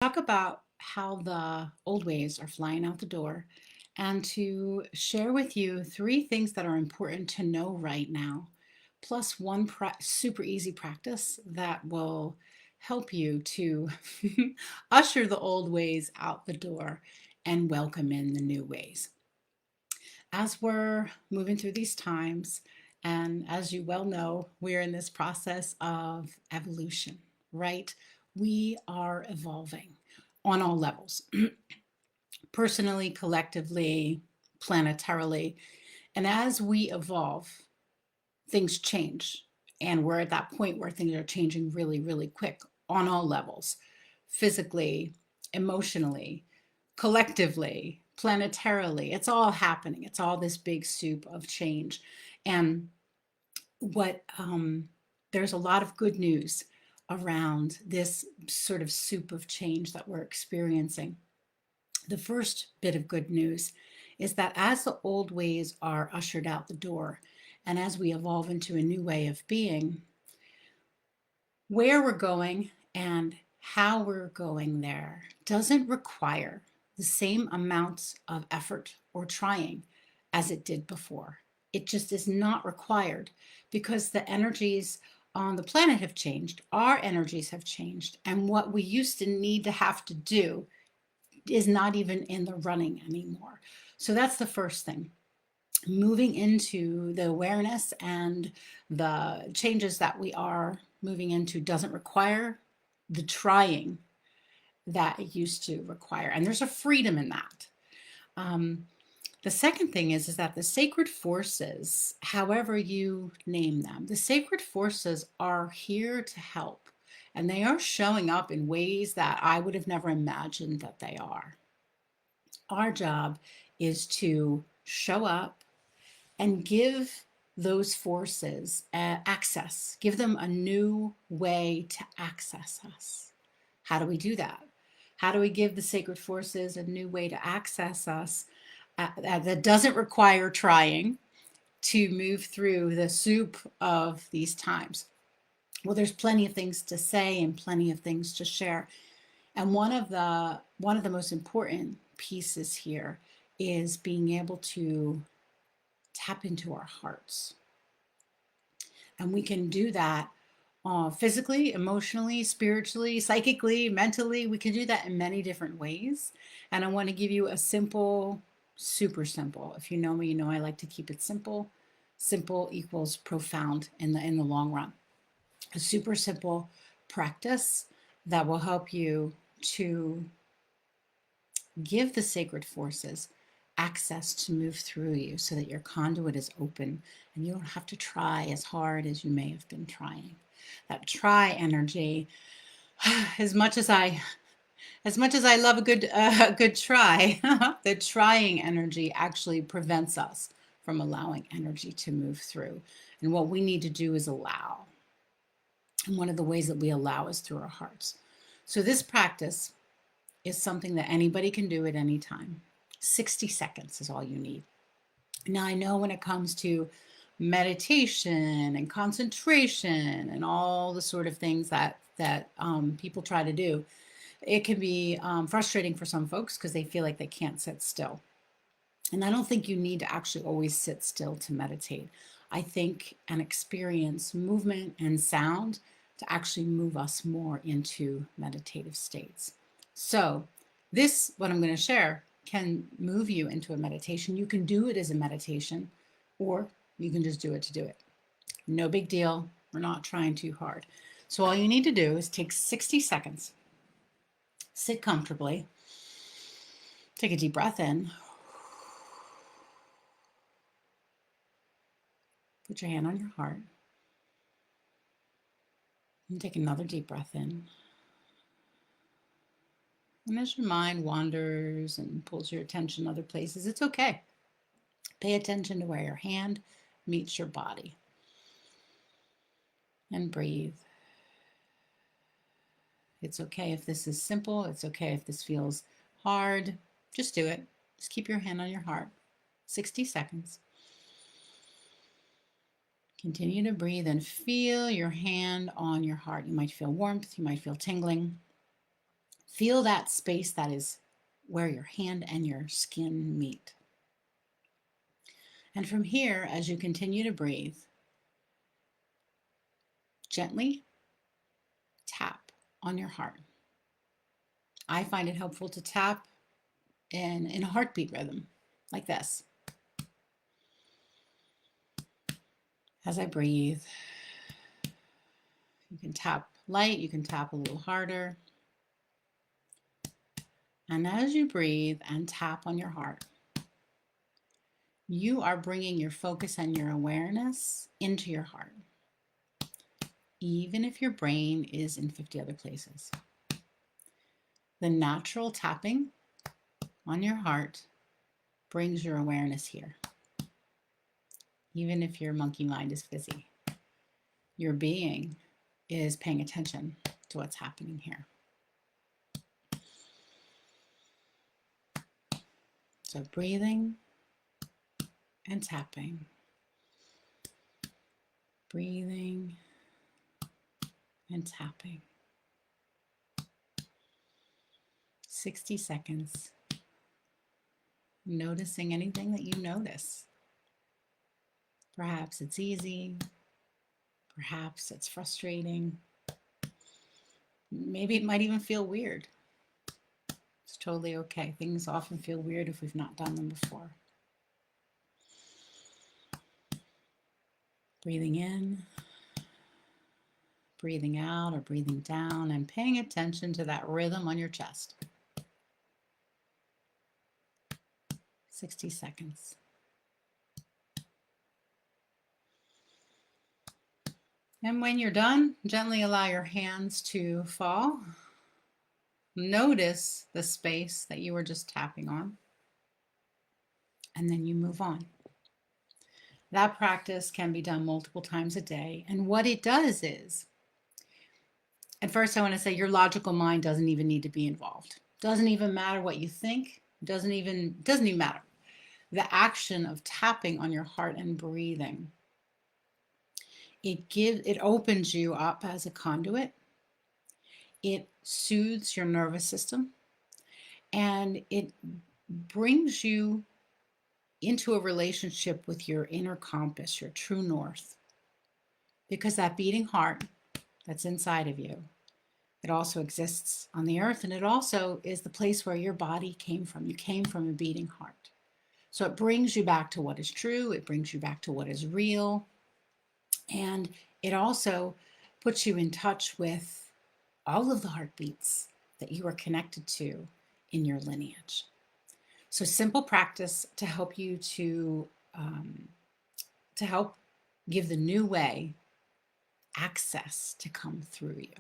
Talk about how the old ways are flying out the door and to share with you three things that are important to know right now, plus one super easy practice that will help you to usher the old ways out the door and welcome in the new ways. As we're moving through these times, and as you well know, we're in this process of evolution, right? We are evolving on all levels, personally, collectively, planetarily. And as we evolve, things change. And we're at that point where things are changing really, really quick on all levels, physically, emotionally, collectively, planetarily. It's all happening. It's all this big soup of change. And what there's a lot of good news around this sort of soup of change that we're experiencing. The first bit of good news is that as the old ways are ushered out the door, and as we evolve into a new way of being, where we're going and how we're going there doesn't require the same amounts of effort or trying as it did before. It just is not required because the energies on the planet have changed, our energies have changed, and what we used to need to have to do is not even in the running anymore. So that's the first thing. Moving into the awareness and the changes that we are moving into doesn't require the trying that it used to require. And there's a freedom in that. Um, the second thing is that the sacred forces, however you name them, the sacred forces are here to help. And they are showing up in ways that I would have never imagined that they are. Our job is to show up and give those forces access, give them a new way to access us. How do we do that? How do we give the sacred forces a new way to access us that doesn't require trying to move through the soup of these times? Well, there's plenty of things to say and plenty of things to share. And one of the most important pieces here is being able to tap into our hearts. And we can do that physically, emotionally, spiritually, psychically, mentally. We can do that in many different ways. And I want to give you a simple, super simple. If you know me, you know I like to keep it simple. Simple equals profound in the long run. A super simple practice that will help you to give the sacred forces access to move through you so that your conduit is open and you don't have to try as hard as you may have been trying. That try energy, as much as I love a good try, the trying energy actually prevents us from allowing energy to move through. And what we need to do is allow. And one of the ways that we allow is through our hearts. So this practice is something that anybody can do at any time. 60 seconds is all you need. Now, I know when it comes to meditation and concentration and all the sort of things that people try to do, it can be frustrating for some folks because they feel like they can't sit still. And I don't think you need to actually always sit still to meditate. I think and experience movement and sound to actually move us more into meditative states. So, this, what I'm going to share, can move you into a meditation. You can do it as a meditation, or you can just do it to do it. No big deal. We're not trying too hard. So, all you need to do is take 60 seconds, sit comfortably, take a deep breath in, put your hand on your heart, and take another deep breath in. And as your mind wanders and pulls your attention other places, it's okay. Pay attention to where your hand meets your body. And breathe. It's okay if this is simple. It's okay if this feels hard. Just do it. Just keep your hand on your heart. 60 seconds. Continue to breathe and feel your hand on your heart. You might feel warmth. You might feel tingling. Feel that space that is where your hand and your skin meet. And from here, as you continue to breathe, gently tap on your heart. I find it helpful to tap in a heartbeat rhythm, like this. As I breathe, you can tap light, you can tap a little harder. And as you breathe and tap on your heart, you are bringing your focus and your awareness into your heart, even if your brain is in 50 other places. The natural tapping on your heart brings your awareness here, even if your monkey mind is busy. Your being is paying attention to what's happening here. So breathing and tapping. Breathing and tapping. 60 seconds. Noticing anything that you notice. Perhaps it's easy. Perhaps it's frustrating. Maybe it might even feel weird. It's totally okay. Things often feel weird if we've not done them before. Breathing in, breathing out, or breathing down, and paying attention to that rhythm on your chest. 60 seconds. And when you're done, gently allow your hands to fall. Notice the space that you were just tapping on. And then you move on. That practice can be done multiple times a day. And what it does is, at first I want to say your logical mind doesn't even need to be involved. Doesn't even matter what you think. Doesn't even matter. The action of tapping on your heart and breathing, it opens you up as a conduit. It soothes your nervous system, and it brings you into a relationship with your inner compass, your true north. Because that beating heart that's inside of you, it also exists on the earth, and it also is the place where your body came from. You came from a beating heart. So it brings you back to what is true. It brings you back to what is real. And it also puts you in touch with all of the heartbeats that you are connected to in your lineage. So simple practice to help you to help give the new way access to come through you.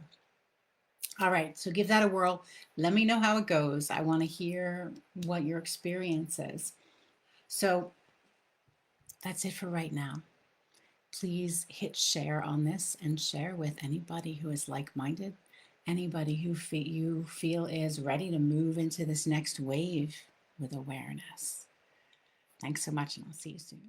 All right, so give that a whirl. Let me know how it goes. I want to hear what your experience is. So that's it for right now. Please hit share on this and share with anybody who is like-minded, anybody who you feel is ready to move into this next wave with awareness. Thanks so much, and I'll see you soon.